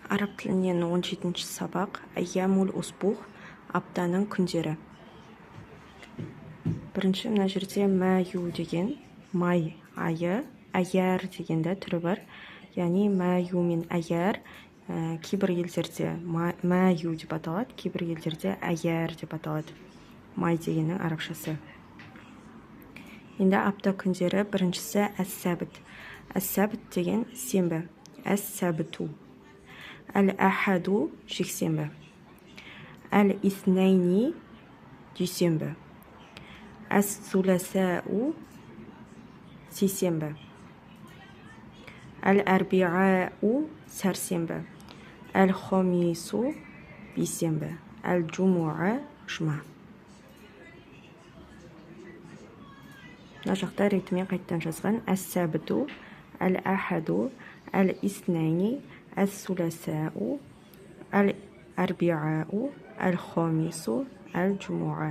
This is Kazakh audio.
Arab тілінен 17-ші сабақ. Айямул усбух, аптаның күндері. Бірінші мына жерде мәю деген май айы, әйәр дегенде түрі бар. Яғни мәю мен әйәр кейбір елдерде мәю деп аталады, кейбір елдерде әйәр деп аталады. Май дегеннің арабшасы. Енді апта күндері біріншісі әс-сәбіт. Әс-сәбіт деген сенбі. Әс-сәбіту. Әл-әхаду жексенбі. Әл-иснайни дүйсенбі. Әс-суласау сейсенбі. Әл-әрбиғау сәрсенбі. Әл-хомису бейсенбі. Әл-джумуа жұма. Мына жақта ретімен қайттан жазған. Әс-сәбіту, әл-әхаду, әл-иснайни, әс-суласау, әл-әрбиғау, әл-хомису, әл-джумуа.